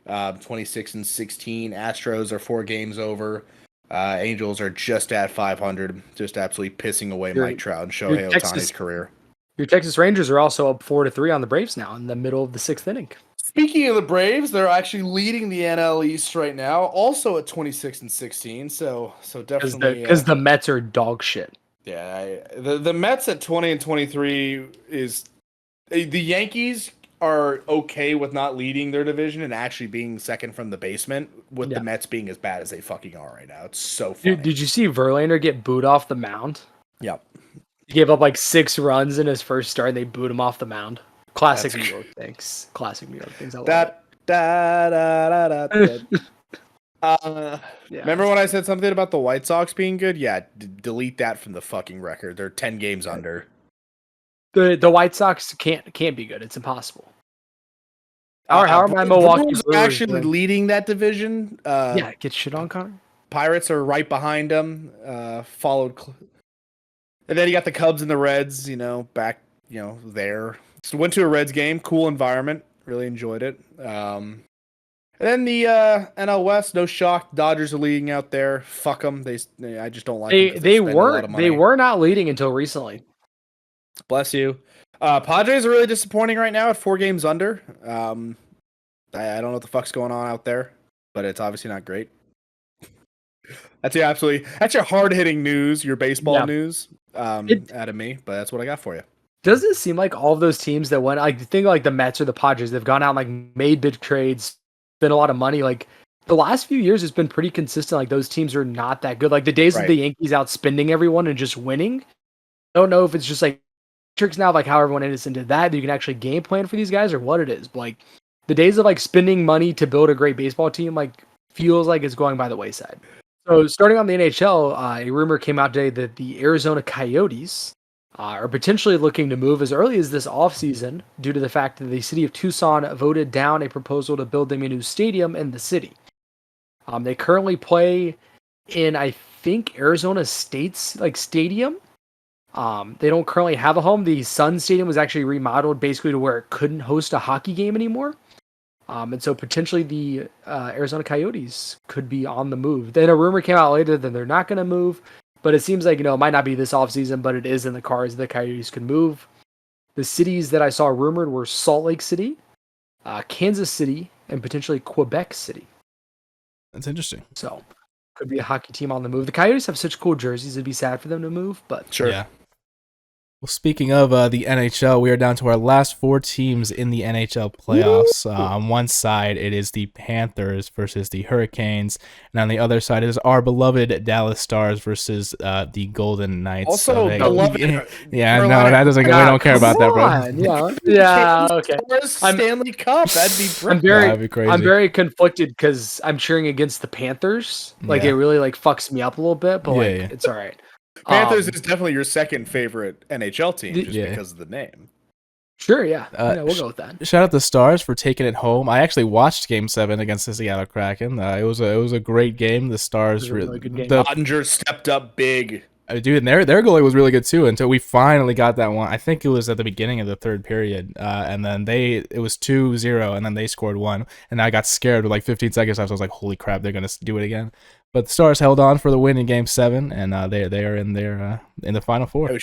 26-16. Astros are 4 games over. Angels are just at 500, just absolutely pissing away Mike Trout and Shohei Ohtani's career. Your Texas Rangers are also up 4-3 on the Braves now in the middle of the 6th inning. Speaking of the Braves, they're actually leading the NL East right now, also at 26-16. So definitely because the Mets are dog shit. Yeah, the Mets at 20-23 is the Yankees are okay with not leading their division and actually being second from the basement, with the Mets being as bad as they fucking are right now. It's so funny. Did you see Verlander get booed off the mound? Yep. He gave up like 6 runs in his first start, and they booed him off the mound. Classic New York things. Classic New York things. I love it. Remember when I said something about the White Sox being good? Yeah, delete that from the fucking record. They're 10 games under. The White Sox can't be good. It's impossible. How are my Milwaukee Brewers actually leading that division? Get shit on, Connor. Pirates are right behind them. Followed, and then you got the Cubs and the Reds. Back there. So went to a Reds game. Cool environment. Really enjoyed it. And then the NL West. No shock. Dodgers are leading out there. Fuck them. I just don't like them. They were not leading until recently. Bless you. Padres are really disappointing right now at 4 games under. I don't know what the fuck's going on out there, but it's obviously not great. That's your hard-hitting news, your baseball news out of me, but that's what I got for you. Doesn't it seem like all of those teams that went, like, think like the Mets or the Padres, they've gone out and like made big trades, spent a lot of money. Like the last few years, it's been pretty consistent. Like those teams are not that good. Like the days of the Yankees outspending everyone and just winning. I don't know if it's just like tricks now, like how everyone is into that. You can actually game plan for these guys or what it is. But like the days of like spending money to build a great baseball team like feels like it's going by the wayside. So starting on the NHL, a rumor came out today that the Arizona Coyotes are potentially looking to move as early as this offseason due to the fact that the city of Tucson voted down a proposal to build them a new stadium in the city. They currently play in, I think, Arizona State's like stadium. They don't currently have a home. The Sun Stadium was actually remodeled basically to where it couldn't host a hockey game anymore. And so potentially the Arizona Coyotes could be on the move. Then a rumor came out later that they're not going to move, but it seems like, it might not be this offseason, but it is in the cards the Coyotes could move. The cities that I saw rumored were Salt Lake City, Kansas City, and potentially Quebec City. That's interesting. So could be a hockey team on the move. The Coyotes have such cool jerseys. It'd be sad for them to move, but Sure. Yeah. Well, speaking of the NHL, we are down to our last 4 teams in the NHL playoffs. On one side, it is the Panthers versus the Hurricanes, and on the other side is our beloved Dallas Stars versus the Golden Knights. Also, beloved. Yeah, no, Carolina. that doesn't. We don't care about that, bro. Yeah, okay. Stanley Cup. That'd be I'm brilliant. That'd be crazy. I'm very conflicted because I'm cheering against the Panthers. Like Yeah. it really like fucks me up a little bit, but Yeah. it's all right. Panthers is definitely your second favorite NHL team just Yeah. because of the name. Sure, yeah. We'll sh- go with that. Shout out the Stars for taking it home. I actually watched Game 7 against the Seattle Kraken. It was a great game. The Stars, It was a really good game. Ottinger stepped up big. dude, and their goalie was really good too until we finally got that one. I think it was at the beginning of the third period, and then it was 2-0, and then they scored one, and I got scared with like 15 seconds left. So I was like, holy crap, they're gonna do it again. But the Stars held on for the win in Game 7, and they are in the Final Four. Oh,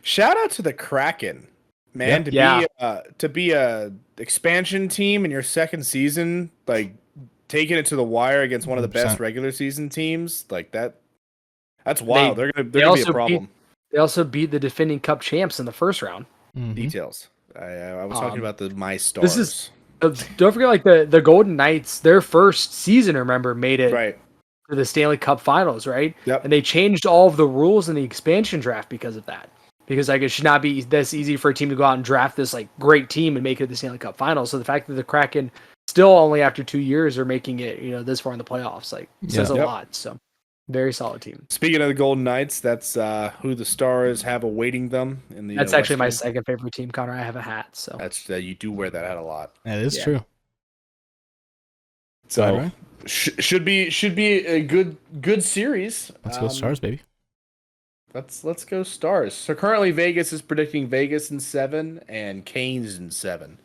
shout out to the Kraken, man. To be a expansion team in your second season, like taking it to the wire against one of the 100%. best regular season teams, like that. That's wild. They're gonna be a also problem. They also beat the defending Cup champs in the first round. Mhm. Details. I was talking about my Stars. This is don't forget like the Golden Knights. Their first season, remember, made it right. to the Stanley Cup Finals, right? Yep. And they changed all of the rules in the expansion draft because of that. Because like it should not be this easy for a team to go out and draft this like great team and make it to the Stanley Cup Finals. So the fact that the Kraken still only after 2 years are making it, this far in the playoffs, like says a lot. So very solid team. Speaking of the Golden Knights, that's who the Stars have awaiting them in the. That's actually my Western. second favorite team, Connor. I have a hat, so That's you do wear that hat a lot. That is Yeah. true. So Right. should be a good series. Let's go Stars, baby. Let's go Stars. So currently Vegas is predicting Vegas in 7 and Canes in 7.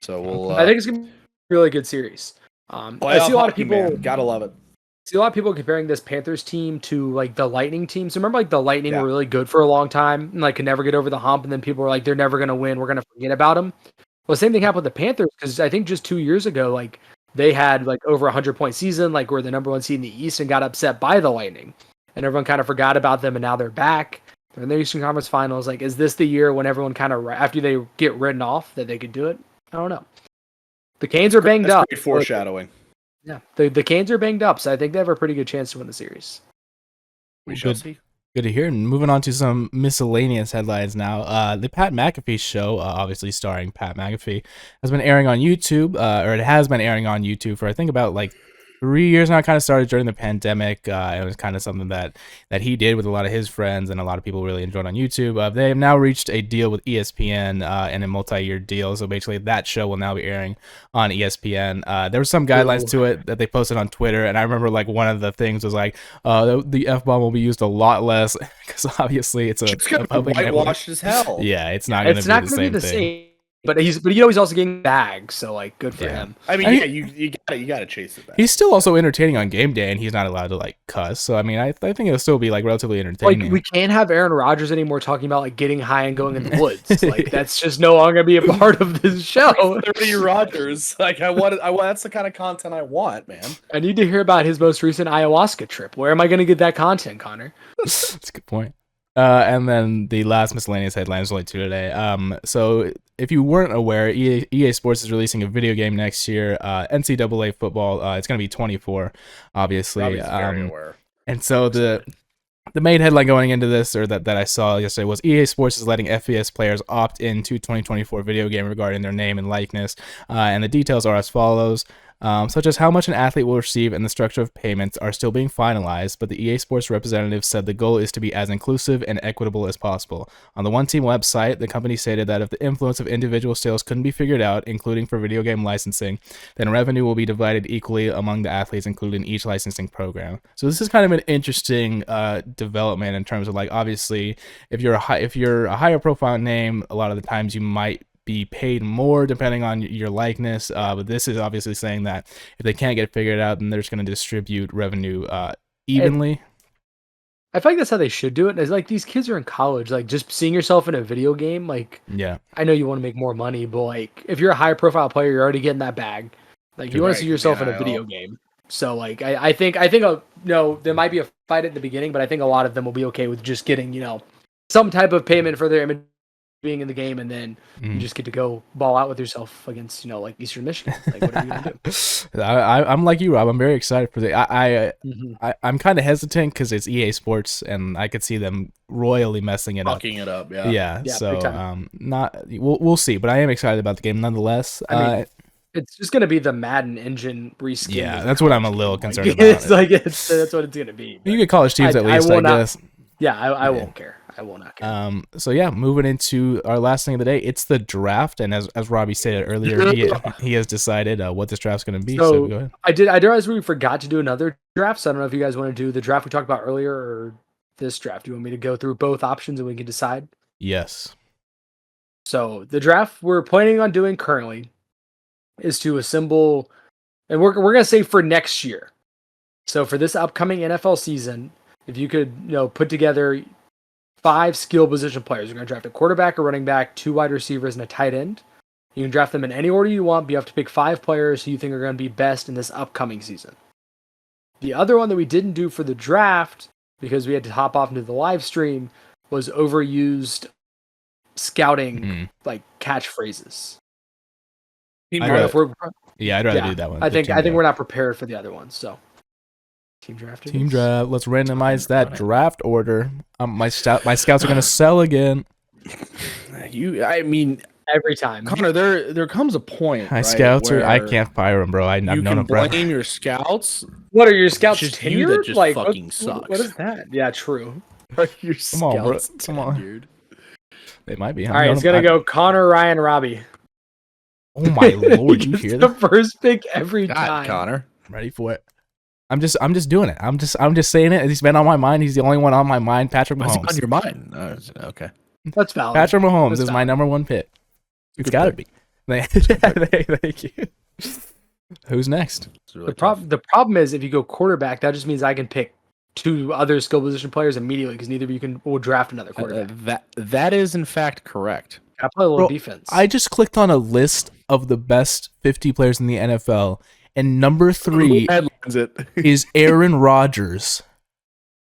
So we'll. I think it's gonna be a really good series. I see a lot of people. Gotta love it. See a lot of people comparing this Panthers team to like the Lightning team. So remember, like the Lightning Yeah. were really good for a long time and like could never get over the hump, and then people were like, they're never gonna win. We're gonna forget about them. Well, same thing happened with the Panthers because I think just 2 years ago, like they had like over 100-point season, like were the number 1 seed in the East and got upset by the Lightning, and everyone kind of forgot about them, and now they're back. They're in the Eastern Conference Finals. Like, is this the year when everyone kind of after they get written off that they could do it? I don't know. The Canes are banged up. Great foreshadowing. Yeah, the Canes are banged up, so I think they have a pretty good chance to win the series. We shall Good. see. Good to hear. And moving on to some miscellaneous headlines now. The Pat McAfee show, obviously starring Pat McAfee, has been airing on YouTube, or it has been airing on YouTube for I think about like 3 years now. It kind of started during the pandemic. It was kind of something that he did with a lot of his friends, and a lot of people really enjoyed on YouTube. They have now reached a deal with ESPN and a multi-year deal. So basically, that show will now be airing on ESPN. There were some guidelines to it that they posted on Twitter, and I remember like one of the things was like the F-bomb will be used a lot less because obviously it's a public network. whitewashed as hell. Yeah, it's not going to be the same thing. But he's also getting bags, so like good for him. I mean, you gotta chase it back. He's still also entertaining on game day, and he's not allowed to like cuss. So I mean, I think it'll still be like relatively entertaining. Like we can't have Aaron Rodgers anymore talking about like getting high and going in the woods. Like that's just no longer be a part of this show. 30 Rodgers. Like I want. That's the kind of content I want, man. I need to hear about his most recent ayahuasca trip. Where am I going to get that content, Connor? That's a good point. And then the last miscellaneous headline is only 2 today. So if you weren't aware, EA Sports is releasing a video game next year. NCAA football. It's going to be 24, obviously. Robbie's very aware. And so the The main headline going into this, or that I saw yesterday, was EA Sports is letting FPS players opt into 2024 video game regarding their name and likeness. And the details are as follows. Such as how much an athlete will receive and the structure of payments are still being finalized, but the EA Sports representative said the goal is to be as inclusive and equitable as possible. On the One Team website, the company stated that if the influence of individual sales couldn't be figured out, including for video game licensing, then revenue will be divided equally among the athletes included in each licensing program. So this is kind of an interesting development in terms of, like, obviously, if you're a higher profile name, a lot of the times you might be paid more depending on your likeness, but this is obviously saying that if they can't get it figured out, then they're just going to distribute revenue evenly. I feel like that's how they should do it. It's like these kids are in college, like just seeing yourself in a video game. Like, yeah, I know you want to make more money, but like if you're a higher profile player, you're already getting that bag. Like you want to see yourself in a video game. So like I think there might be a fight at the beginning, but I think a lot of them will be okay with just getting some type of payment for their image being in the game, and then you just get to go ball out with yourself against like Eastern Michigan. Like, what are you gonna do? I'm like you, Rob. I'm very excited for the. I'm kind of hesitant because it's EA Sports, and I could see them royally messing it up. Fucking it up, yeah. So we'll see, but I am excited about the game nonetheless. I mean, it's just gonna be the Madden engine reskin. Yeah, that's what I'm a little concerned about. It's that's what it's gonna be. You get college teams at least, I guess. Yeah, I won't care. I will not care. So yeah, moving into our last thing of the day, it's the draft, and as Robbie stated earlier, he has decided what this draft's going to be. So go ahead. I realized we forgot to do another draft. So I don't know if you guys want to do the draft we talked about earlier or this draft. Do you want me to go through both options and we can decide? Yes. So the draft we're planning on doing currently is to assemble, and we're going to say for next year. So for this upcoming NFL season, if you could put together 5 skill position players. You're going to draft a quarterback, a running back, 2 wide receivers, and a tight end. You can draft them in any order you want, but you have to pick 5 players who you think are going to be best in this upcoming season. The other one that we didn't do for the draft, because we had to hop off into the live stream, was overused scouting, like catchphrases. I'd rather do that one. I think we're not prepared for the other one, so. Team draft. Let's randomize that draft order. My scouts are gonna sell again. I mean, every time, Connor. There comes a point. My scouts are. I can't fire them, bro. I've known them forever. You can blame your scouts. What are your scouts? Just you that just like, fucking sucks. What is that? Yeah, true. Your Come on, bro. Come on, dude. They might be. All right, it's gonna go Connor, Ryan, Robbie. Oh my lord! You hear that? The first pick every time. Connor, I'm ready for it. I'm just doing it. I'm just saying it. He's been on my mind. He's the only one on my mind. Patrick Mahomes. On your mind? Okay, that's valid. Patrick Mahomes is my number 1 pick. It's got to be. Thank you. Who's next? Really the problem is if you go quarterback, that just means I can pick 2 other skill position players immediately because neither of you will draft another quarterback. That is in fact correct. I play a little defense. I just clicked on a list of the best 50 players in the NFL. And number 3 is Aaron Rodgers.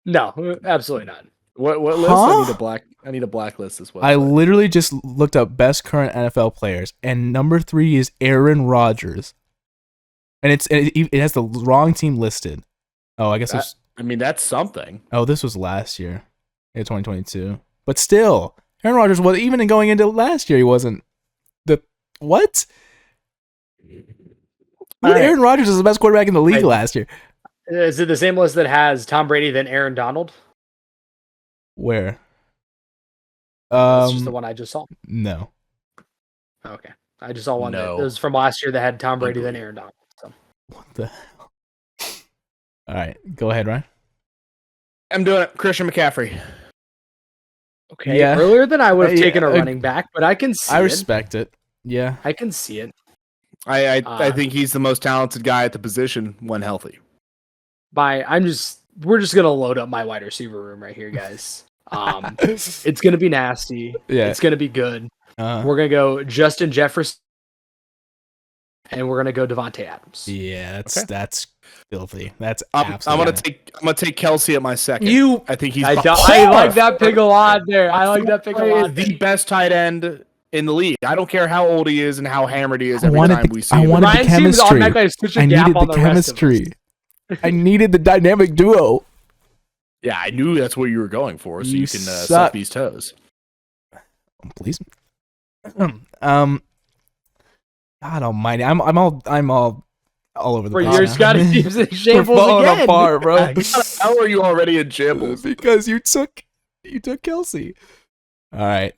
No, absolutely not. What list? I need a blacklist as well. I literally just looked up best current NFL players, and number 3 is Aaron Rodgers. And it has the wrong team listed. Oh, I guess that's something. Oh, this was last year, 2022. But still, Aaron Rodgers was even going into last year. He wasn't the what? Aaron Rodgers is the best quarterback in the league last year. Is it the same list that has Tom Brady then Aaron Donald? Where? That's just the one I just saw. No. Okay. I just saw one that was from last year that had Tom Brady then Aaron Donald. So. What the hell? All right. Go ahead, Ryan. I'm doing it. Christian McCaffrey. Okay. Yeah. Earlier than I would have taken a running back, but I can see it. I respect it. Yeah. I can see it. I think he's the most talented guy at the position when healthy. We're just gonna load up my wide receiver room right here, guys. It's gonna be nasty. Yeah. It's gonna be good. We're gonna go Justin Jefferson, and we're gonna go Devontae Adams. Yeah, that's filthy. That's I'm gonna take Kelsey at my second. I think he's. I like that pick a lot there. I like that pick a lot. The best tight end in the league. I don't care how old he is and how hammered he is every time we see him. I wanted the chemistry. I needed the chemistry. I needed the dynamic duo. Yeah, I knew that's what you were going for, so You you can suck suck. these toes. Please. God Almighty, I'm all over the For place. your now. Scotty team's in We're shambles falling again. apart, bro. How are you already in shambles? Because you took Kelsey. All right,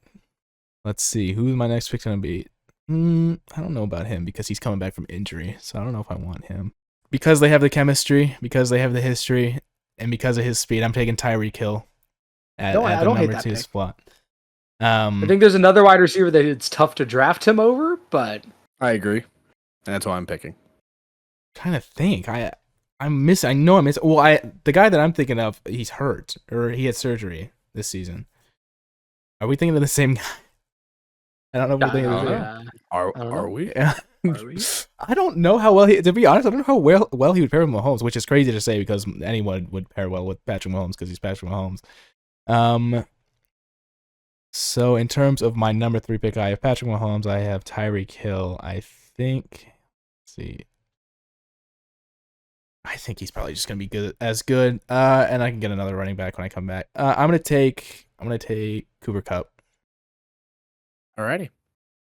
let's see who's my next pick gonna be. I don't know about him because he's coming back from injury, so I don't know if I want him. Because they have the chemistry, because they have the history, and because of his speed, I'm taking Tyreek Hill at I the don't hate number that 2 pick. spot. I think there's another wide receiver that it's tough to draft him over, but I agree. And that's why I'm picking. Trying to think. I'm missing. I know I'm missing. Well, the guy that I'm thinking of, he's hurt or he had surgery this season. Are we thinking of the same guy? I don't know if we're thinking of the same. Are we? Yeah. Are we? I don't know how well to be honest, I don't know how well he would pair with Mahomes, which is crazy to say because anyone would pair well with Patrick Mahomes because he's Patrick Mahomes. So in terms of my number 3 pick, I have Patrick Mahomes. I have Tyreek Hill. I think. Let's see. I think he's probably just gonna be good, and I can get another running back when I come back. I'm gonna take Cooper Kupp. Alrighty.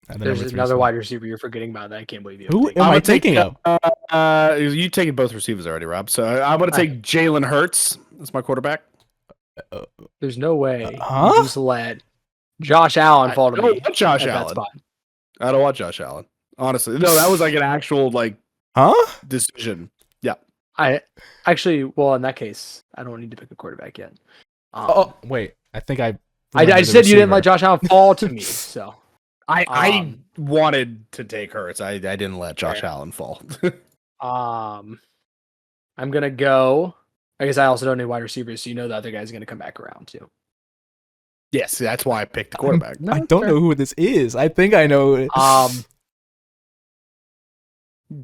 There's another wide receiver you're forgetting about that I can't believe you. Who haven't am I take, thinking of? You taken both receivers already, Rob. So I'm going to take Jalen Hurts as my quarterback. There's no way Huh? you just let Josh Allen fall to I don't me. want Josh at that Allen. spot. I don't want Josh Allen. Honestly, no, that was like an actual Huh? decision. Yeah. I actually, well, in that case, I don't need to pick a quarterback yet. Oh wait, I think I said you didn't let Josh Allen fall to me, so I wanted to take Hurts. I didn't let Josh Allen fall. I'm gonna go. I guess I also don't need wide receivers, so you know the other guy's gonna come back around too. Yes, that's why I picked the quarterback. I don't know who this is. I think I know.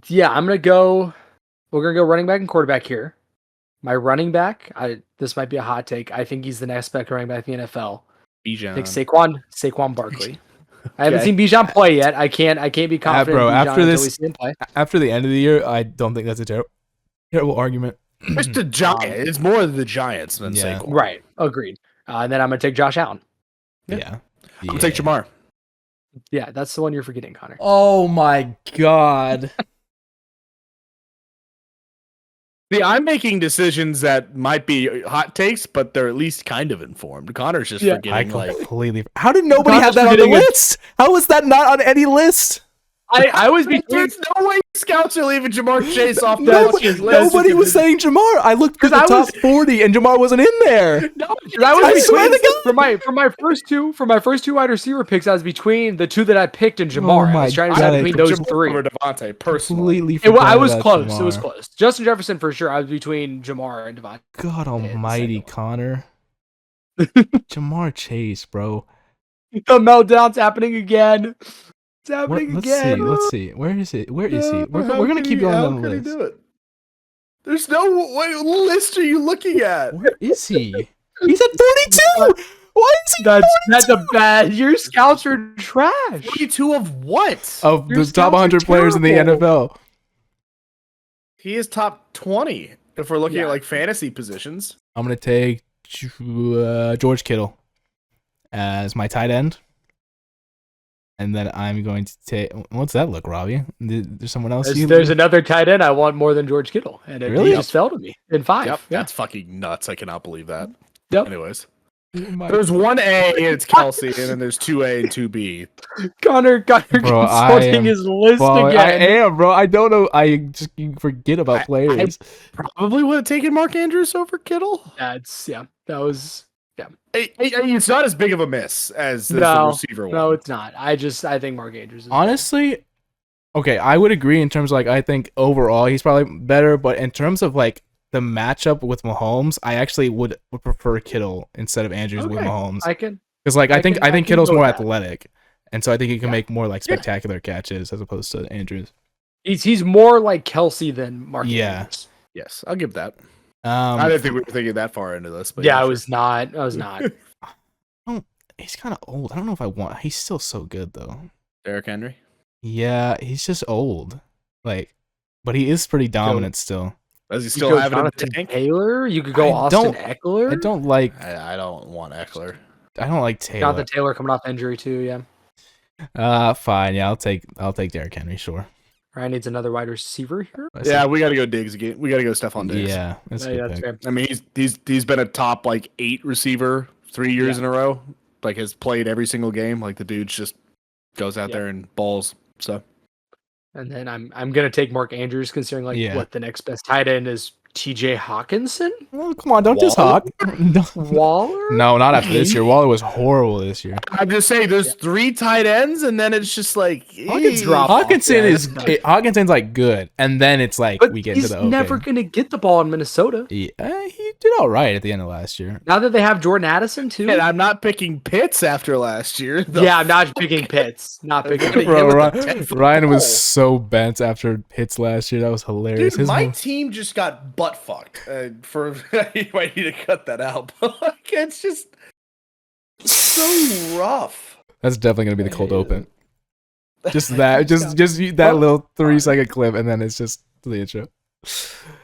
Yeah, I'm gonna go. We're gonna go running back and quarterback here. My running back, this might be a hot take. I think he's the next best running back in the NFL. Bijan. Pick Saquon Barkley. I haven't seen Bijan play yet. I can't be confident. Bro, in Bijan after until this, we see him play. after the end of the year, I don't think that's a terrible argument. It's the Giants. It's more the Giants than Yeah. Saquon. Right, agreed. And then I'm gonna take Josh Allen. Yeah. I'm gonna take Jamar. Yeah, that's the one you're forgetting, Connor. Oh my god. See, I'm making decisions that might be hot takes, but they're at least kind of informed. Connor's just I forgetting completely. How did nobody Connor's have that on the forgetting it. list? How was that not on any list? I was between. There's no way scouts are leaving Jamar Chase off Nobody, that list. nobody was saying Jamar. I looked through the Because top 40 and Jamar wasn't in there. No, I was I swear between to God. for my first two wide receiver picks. I was between the two that I picked and Jamar. Oh I my was trying to God. decide between those Jamar three. over Devontae, personally. Completely I was forgot close. about It was Jamar. close. Justin Jefferson for sure. I was between Jamar and Devontae. God almighty, second Connor. Jamar Chase, bro. The meltdown's happening again. It's happening again. Let's see. Where is it? Where is he? We're going to keep going on the list. Do it? There's no what list are you looking at? Where is he? He's at 42. Why is he That's a bad. Your scouts are trash. 42 of what? of Your the scouts top are 100 players in the terrible. NFL? He is top 20 if we're looking at like fantasy positions. I'm going to take George Kittle as my tight end. And then I'm going to take. What's that look, Robbie? There's someone else. There's another tight end I want more than George Kittle, and Really? he just fell to me in 5. Yep, Yeah. that's fucking nuts. I cannot believe that. Yep. Anyways, My- there's 1A and it's Kelsey, and then there's 2A and 2B. Connor Bro, I consulting am his list Well, again. I am, bro. I don't know. I just forget about players. Probably would have taken Mark Andrews over Kittle. That was It's not as big of a miss as the No, receiver one. no, it's not. I think Mark Andrews is Honestly, okay, I would agree in terms of like I think overall he's probably better, but in terms of like the matchup with Mahomes, I actually would prefer Kittle instead of Andrews with Okay, Mahomes. I can. Because like I think can Kittle's go more with that. athletic, and so I think he can Yeah. make more like spectacular catches as opposed to Andrews. He's more like Kelsey than Mark Yeah. Andrews. Yes, I'll give that. I didn't think we were thinking that far into this, but Yeah, I sure. was not. I was not. He's kind of old. I don't know if I want. He's still so good though. Derrick Henry. Yeah, he's just old. Like, but he is pretty dominant still. Does he You still go have it in the Jonathan tank? Taylor. You could go I Austin don't- Eckler. I don't like I don't want Eckler. Taylor. Jonathan Taylor coming off injury too. Yeah. Fine. Yeah, I'll take Derrick Henry. Sure. Ryan needs another wide receiver here. Yeah, we got to go Diggs again. We got to go Stephon Diggs. Yeah, that's a Yeah, good that's pick. fair. I mean, he's been a top like 8 receiver 3 years in a row. Like has played every single game. Like the dude just goes out there and balls. So And then I'm gonna take Mark Andrews, considering Yeah. what the next best tight end is. T.J. Hawkinson, Oh, come on, don't just Waller? hawk. No, Waller. no, not after this year. Waller was horrible this year. I'm just saying, there's 3 tight ends, and then it's just like Hawkins dropped off. Hawkinson's like good, and then it's like But we get he's to the okay. never gonna get the ball in Minnesota. He did all right at the end of last year. Now that they have Jordan Addison too. And I'm not picking Pitts after last year. Yeah, I'm not picking Pitts. Not picking Pitts. Bro, with a 10-foot Ryan was pole. so bent after hits last year. That was hilarious. Dude, my team just got butt fucked. For you might need to cut that out. But like, it's just so rough. That's definitely gonna be the cold open. Just that, just that little 3-second clip, and then it's just the intro.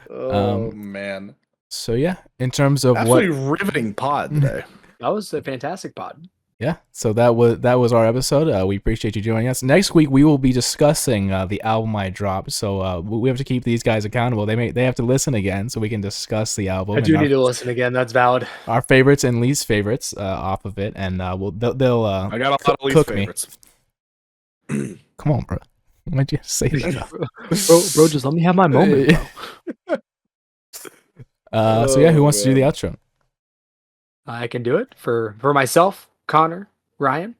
Oh man, So yeah, in terms of absolutely riveting pod today. That was a fantastic pod. Yeah, so that was our episode. We appreciate you joining us. Next week we will be discussing the album I dropped. So we have to keep these guys accountable. They have to listen again so we can discuss the album. I do and need to listen again. That's valid. our favorites and least favorites off of it, and they'll I got a lot of least cook favorites. Come on, bro. Why'd you say that? bro, just let me have my moment. Bro. So yeah, who wants to do the outro? I can do it for myself, Connor, Ryan.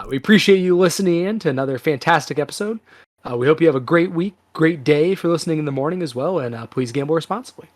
We appreciate you listening in to another fantastic episode. We hope you have a great week, great day if you're listening in the morning as well, and please gamble responsibly.